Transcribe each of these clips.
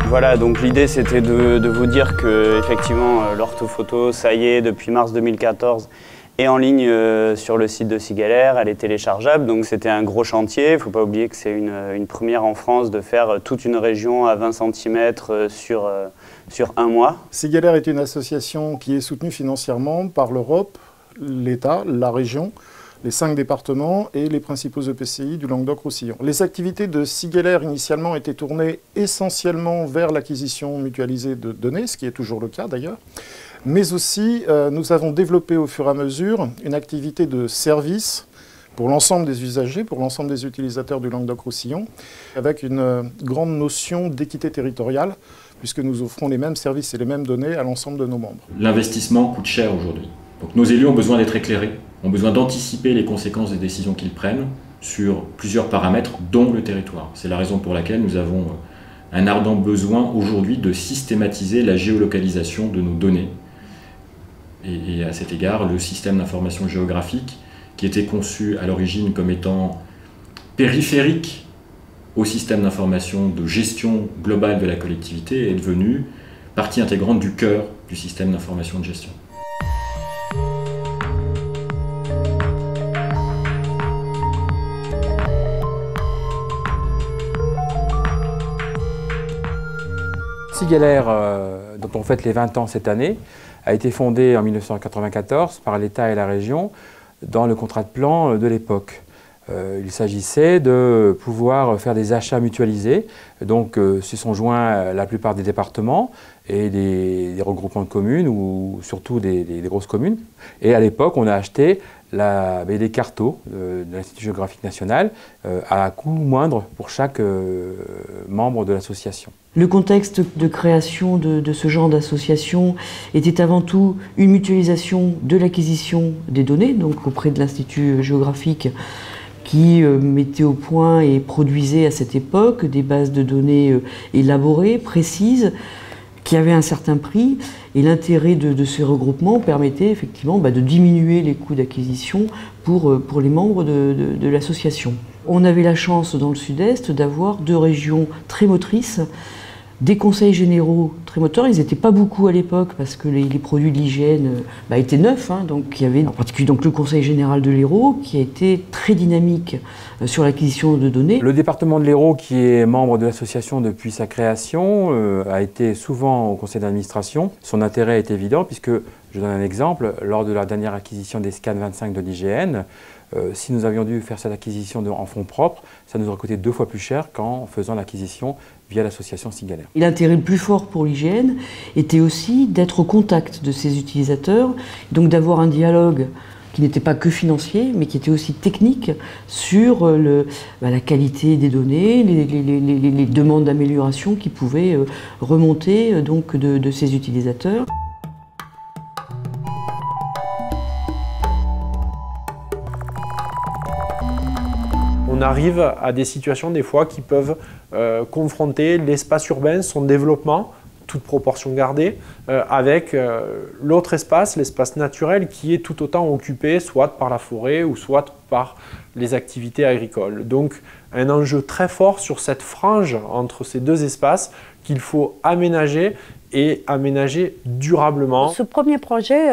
Voilà, donc l'idée c'était de vous dire que effectivement l'orthophoto, ça y est, depuis mars 2014, est en ligne sur le site de Cigalaire, elle est téléchargeable, donc c'était un gros chantier. Il ne faut pas oublier que c'est une première en France de faire toute une région à 20 cm sur un mois. Cigalaire est une association qui est soutenue financièrement par l'Europe, l'État, la région, les 5 départements et les principaux EPCI du Languedoc-Roussillon. Les activités de Cigalaire initialement étaient tournées essentiellement vers l'acquisition mutualisée de données, ce qui est toujours le cas d'ailleurs, mais aussi nous avons développé au fur et à mesure une activité de service pour l'ensemble des usagers, pour l'ensemble des utilisateurs du Languedoc-Roussillon, avec une grande notion d'équité territoriale, puisque nous offrons les mêmes services et les mêmes données à l'ensemble de nos membres. L'investissement coûte cher aujourd'hui. Donc nos élus ont besoin d'être éclairés, ont besoin d'anticiper les conséquences des décisions qu'ils prennent sur plusieurs paramètres, dont le territoire. C'est la raison pour laquelle nous avons un ardent besoin aujourd'hui de systématiser la géolocalisation de nos données. Et à cet égard, le système d'information géographique, qui était conçu à l'origine comme étant périphérique au système d'information de gestion globale de la collectivité, est devenu partie intégrante du cœur du système d'information de gestion. Cigalaire, dont on fête les 20 ans cette année, a été fondée en 1994 par l'État et la région dans le contrat de plan de l'époque. Il s'agissait de pouvoir faire des achats mutualisés, donc s'y sont joints la plupart des départements et des regroupements de communes, ou surtout des grosses communes. Et à l'époque, on a acheté des cartos de l'Institut géographique national à un coût moindre pour chaque membre de l'association. Le contexte de création de ce genre d'association était avant tout une mutualisation de l'acquisition des données, donc auprès de l'Institut géographique qui mettait au point et produisait à cette époque des bases de données élaborées, précises, qui avaient un certain prix. Et l'intérêt de ces regroupements permettait effectivement de diminuer les coûts d'acquisition pour les membres de l'association. On avait la chance dans le Sud-Est d'avoir 2 régions très motrices, des conseils généraux très moteurs. Ils n'étaient pas beaucoup à l'époque parce que les produits de l'hygiène étaient neufs. Donc il y avait en particulier donc, le conseil général de l'Hérault qui a été très dynamique sur l'acquisition de données. Le département de l'Hérault, qui est membre de l'association depuis sa création, a été souvent au conseil d'administration. Son intérêt est évident puisque, je donne un exemple, lors de la dernière acquisition des scans 25 de l'IGN, si nous avions dû faire cette acquisition en fonds propres, ça nous aurait coûté 2 fois plus cher qu'en faisant l'acquisition via l'association Cigalaire. L'intérêt le plus fort pour l'IGN était aussi d'être au contact de ses utilisateurs, donc d'avoir un dialogue qui n'était pas que financier, mais qui était aussi technique sur la qualité des données, les demandes d'amélioration qui pouvaient remonter donc, de ces utilisateurs. On arrive à des situations des fois qui peuvent confronter l'espace urbain, son développement, toute proportion gardée, avec l'autre espace, l'espace naturel, qui est tout autant occupé soit par la forêt ou soit par les activités agricoles. Donc un enjeu très fort sur cette frange entre ces 2 espaces qu'il faut aménager et aménager durablement. Ce premier projet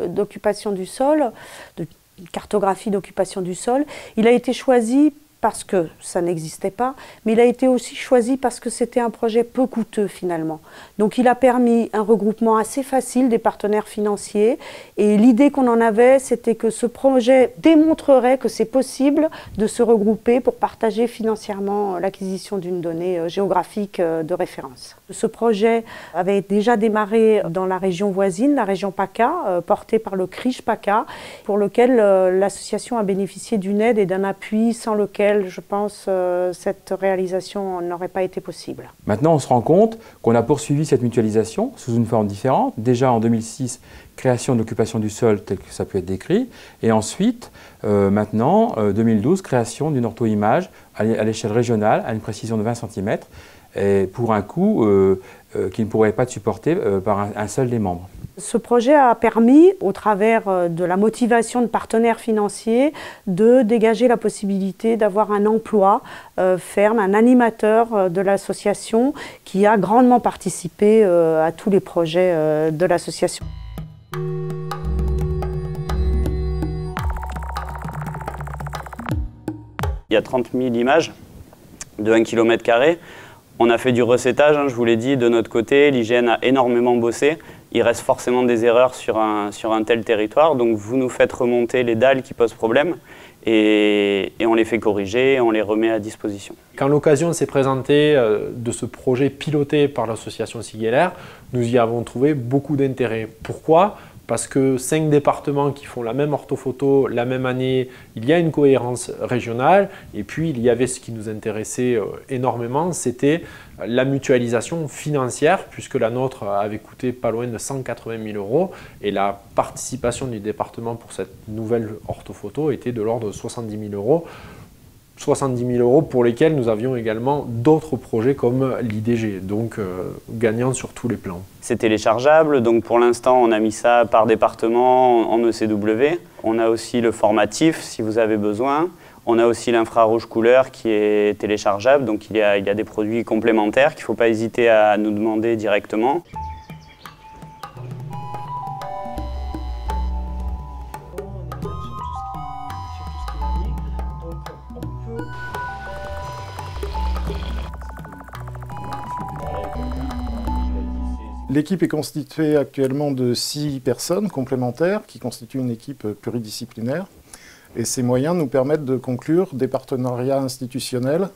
d'occupation du sol, de cartographie d'occupation du sol, il a été choisi parce que ça n'existait pas, mais il a été aussi choisi parce que c'était un projet peu coûteux finalement. Donc il a permis un regroupement assez facile des partenaires financiers, et l'idée qu'on en avait, c'était que ce projet démontrerait que c'est possible de se regrouper pour partager financièrement l'acquisition d'une donnée géographique de référence. Ce projet avait déjà démarré dans la région voisine, la région PACA, portée par le CRIJ PACA, pour lequel l'association a bénéficié d'une aide et d'un appui sans lequel je pense, cette réalisation n'aurait pas été possible. Maintenant, on se rend compte qu'on a poursuivi cette mutualisation sous une forme différente. Déjà en 2006, création de l'occupation du sol tel que ça peut être décrit. Et ensuite, maintenant, 2012, création d'une ortho-image à l'échelle régionale à une précision de 20 cm et pour un coût qui ne pourrait pas être supporté par un seul des membres. Ce projet a permis, au travers de la motivation de partenaires financiers, de dégager la possibilité d'avoir un emploi ferme, un animateur de l'association qui a grandement participé à tous les projets de l'association. Il y a 30 000 images de 1 km². On a fait du recettage, je vous l'ai dit, de notre côté. L'IGN a énormément bossé. Il reste forcément des erreurs sur un tel territoire. Donc vous nous faites remonter les dalles qui posent problème et on les fait corriger et on les remet à disposition. Quand l'occasion s'est présentée de ce projet piloté par l'association Siguelaire, nous y avons trouvé beaucoup d'intérêt. Pourquoi ? Parce que 5 départements qui font la même orthophoto la même année, il y a une cohérence régionale. Et puis il y avait ce qui nous intéressait énormément, c'était la mutualisation financière, puisque la nôtre avait coûté pas loin de 180 000 €. Et la participation du département pour cette nouvelle orthophoto était de l'ordre de 70 000 €. 70 000 € pour lesquels nous avions également d'autres projets comme l'IDG, donc gagnant sur tous les plans. C'est téléchargeable, donc pour l'instant on a mis ça par département en ECW. On a aussi le formatif si vous avez besoin. On a aussi l'infrarouge couleur qui est téléchargeable, donc il y a des produits complémentaires qu'il ne faut pas hésiter à nous demander directement. L'équipe est constituée actuellement de 6 personnes complémentaires qui constituent une équipe pluridisciplinaire. Et ces moyens nous permettent de conclure des partenariats institutionnels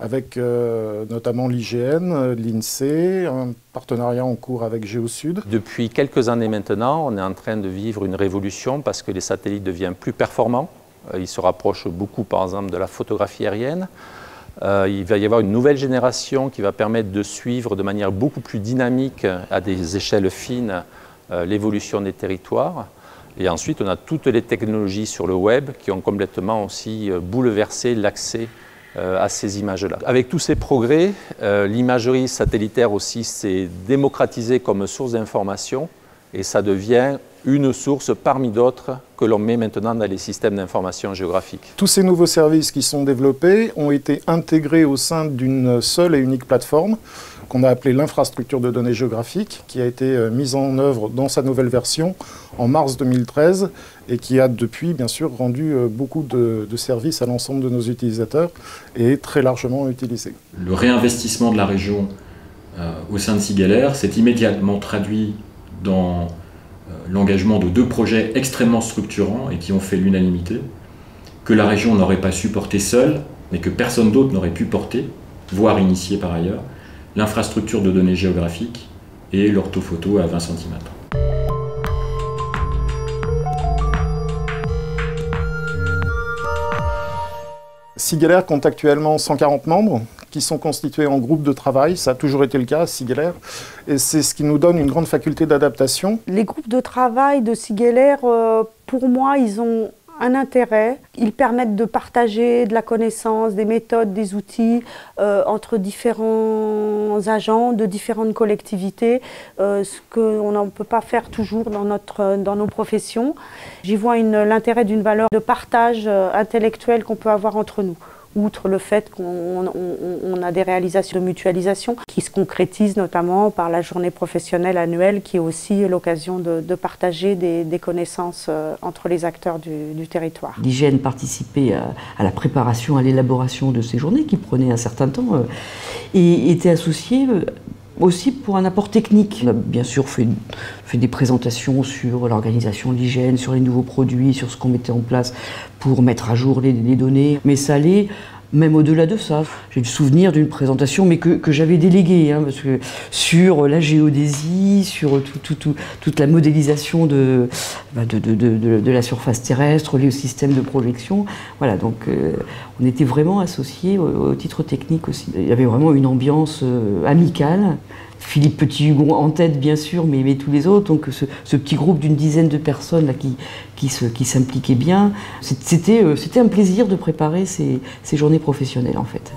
avec notamment l'IGN, l'INSEE, un partenariat en cours avec Géosud. Depuis quelques années maintenant, on est en train de vivre une révolution parce que les satellites deviennent plus performants. Ils se rapprochent beaucoup par exemple de la photographie aérienne. Il va y avoir une nouvelle génération qui va permettre de suivre de manière beaucoup plus dynamique, à des échelles fines, l'évolution des territoires. Et ensuite, on a toutes les technologies sur le web qui ont complètement aussi bouleversé l'accès à ces images-là. Avec tous ces progrès, l'imagerie satellitaire aussi s'est démocratisée comme source d'information et ça devient une source parmi d'autres que l'on met maintenant dans les systèmes d'information géographique. Tous ces nouveaux services qui sont développés ont été intégrés au sein d'une seule et unique plateforme qu'on a appelée l'infrastructure de données géographiques, qui a été mise en œuvre dans sa nouvelle version en mars 2013 et qui a depuis bien sûr rendu beaucoup de services à l'ensemble de nos utilisateurs et est très largement utilisée. Le réinvestissement de la région au sein de Siguelaire s'est immédiatement traduit dans l'engagement de 2 projets extrêmement structurants et qui ont fait l'unanimité, que la région n'aurait pas su porter seule, mais que personne d'autre n'aurait pu porter, voire initier par ailleurs, l'infrastructure de données géographiques et l'orthophoto à 20 cm. Siguelaire compte actuellement 140 membres qui sont constitués en groupes de travail. Ça a toujours été le cas à Siguelaire et c'est ce qui nous donne une grande faculté d'adaptation. Les groupes de travail de Siguelaire, pour moi, ils ont un intérêt. Ils permettent de partager de la connaissance, des méthodes, des outils entre différents agents de différentes collectivités, ce qu'on ne peut pas faire toujours dans nos professions. J'y vois l'intérêt d'une valeur de partage intellectuel qu'on peut avoir entre nous. Outre le fait qu'on a des réalisations de mutualisation qui se concrétisent notamment par la journée professionnelle annuelle qui est aussi l'occasion de partager des connaissances entre les acteurs du territoire. L'IGN participait à la préparation, à l'élaboration de ces journées qui prenaient un certain temps et était associé aussi pour un apport technique. On a bien sûr fait des présentations sur l'organisation de l'IGN, sur les nouveaux produits, sur ce qu'on mettait en place pour mettre à jour les données. Mais ça allait même au-delà de ça. J'ai le souvenir d'une présentation, mais que j'avais déléguée, parce que sur la géodésie, sur toute la modélisation de la surface terrestre, les systèmes de projection. Voilà, donc on était vraiment associés au titre technique aussi. Il y avait vraiment une ambiance amicale. Philippe Petit-Hugon en tête, bien sûr, mais tous les autres. Donc ce petit groupe d'une dizaine de personnes là, qui s'impliquaient bien. C'était un plaisir de préparer ces journées professionnelles, en fait.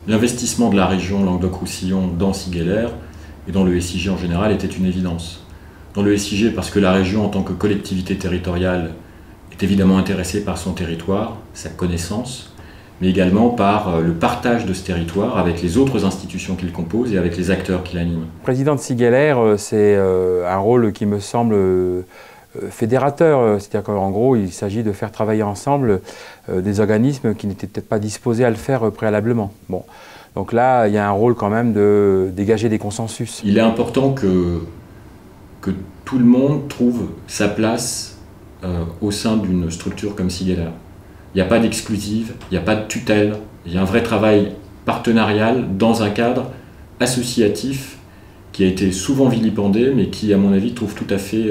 L'investissement de la région Languedoc-Roussillon dans Sigueller et dans le SIG en général était une évidence. Dans le SIG parce que la région en tant que collectivité territoriale est évidemment intéressée par son territoire, sa connaissance, mais également par le partage de ce territoire avec les autres institutions qu'il compose et avec les acteurs qui l'animent. Président de Sigueller, c'est un rôle qui me semble fédérateur, c'est-à-dire qu'en gros, il s'agit de faire travailler ensemble des organismes qui n'étaient peut-être pas disposés à le faire préalablement. Bon. Donc là, il y a un rôle quand même de dégager des consensus. Il est important que tout le monde trouve sa place au sein d'une structure comme Sigueller. Il n'y a pas d'exclusive, il n'y a pas de tutelle, il y a un vrai travail partenarial dans un cadre associatif qui a été souvent vilipendé, mais qui, à mon avis, trouve tout à fait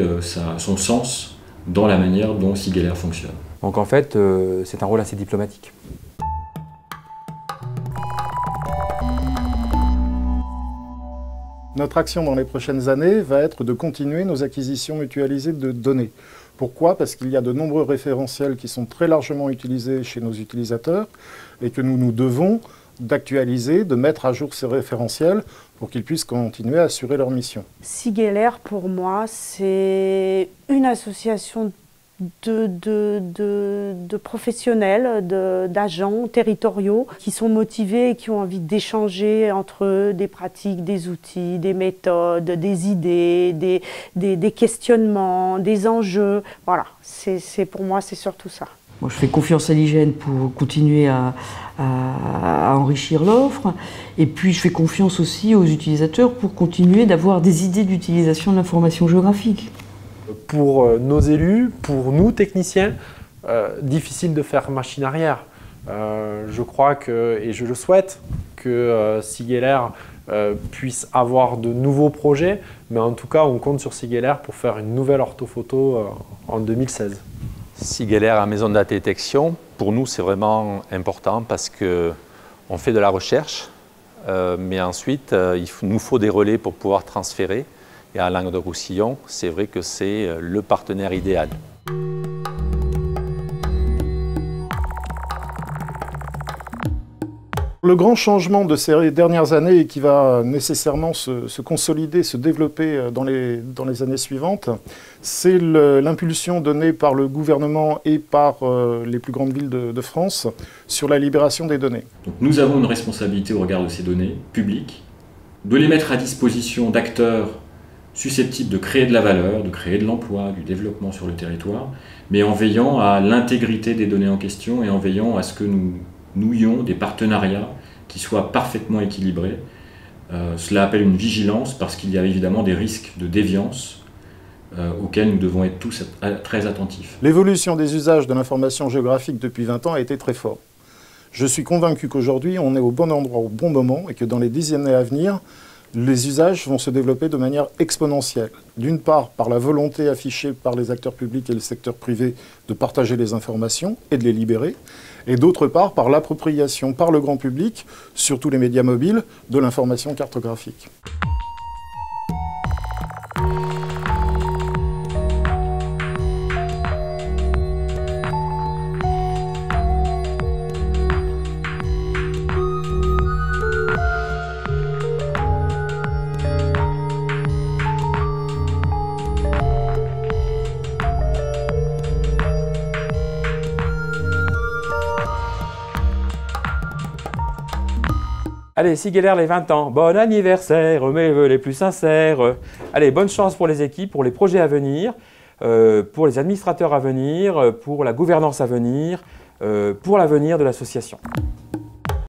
son sens dans la manière dont Sigueller fonctionne. Donc en fait, c'est un rôle assez diplomatique. Notre action dans les prochaines années va être de continuer nos acquisitions mutualisées de données. Pourquoi? Parce qu'il y a de nombreux référentiels qui sont très largement utilisés chez nos utilisateurs et que nous nous devons d'actualiser, de mettre à jour ces référentiels pour qu'ils puissent continuer à assurer leur mission. Sigueller, pour moi, c'est une association de professionnels, d'agents territoriaux qui sont motivés et qui ont envie d'échanger entre eux des pratiques, des outils, des méthodes, des idées, des questionnements, des enjeux. Voilà, pour moi, c'est surtout ça. Moi, je fais confiance à l'IGN pour continuer à enrichir l'offre. Et puis, je fais confiance aussi aux utilisateurs pour continuer d'avoir des idées d'utilisation de l'information géographique. Pour nos élus, pour nous techniciens, difficile de faire machine arrière. Je crois que, et je le souhaite, que Sigueller puisse avoir de nouveaux projets, mais en tout cas, on compte sur Sigueller pour faire une nouvelle orthophoto en 2016. Sigueller à Maison de Data Détection, pour nous, c'est vraiment important parce qu'on fait de la recherche, mais ensuite, il nous faut des relais pour pouvoir transférer. Et à Languedoc-Roussillon, c'est vrai que c'est le partenaire idéal. Le grand changement de ces dernières années et qui va nécessairement se consolider, se développer dans les années suivantes, c'est l'impulsion donnée par le gouvernement et par les plus grandes villes de France sur la libération des données. Donc nous avons une responsabilité au regard de ces données publiques, de les mettre à disposition d'acteurs susceptibles de créer de la valeur, de créer de l'emploi, du développement sur le territoire, mais en veillant à l'intégrité des données en question et en veillant à ce que nous nouions des partenariats qui soient parfaitement équilibrés. Cela appelle une vigilance parce qu'il y a évidemment des risques de déviance auxquels nous devons être tous très attentifs. L'évolution des usages de l'information géographique depuis 20 ans a été très forte. Je suis convaincu qu'aujourd'hui, on est au bon endroit au bon moment et que dans les 10 années à venir, les usages vont se développer de manière exponentielle. D'une part, par la volonté affichée par les acteurs publics et le secteur privé de partager les informations et de les libérer, et d'autre part, par l'appropriation par le grand public, surtout les médias mobiles, de l'information cartographique. Allez, Sigueller les 20 ans, bon anniversaire, mes vœux les plus sincères. Allez, bonne chance pour les équipes, pour les projets à venir, pour les administrateurs à venir, pour la gouvernance à venir, pour l'avenir de l'association.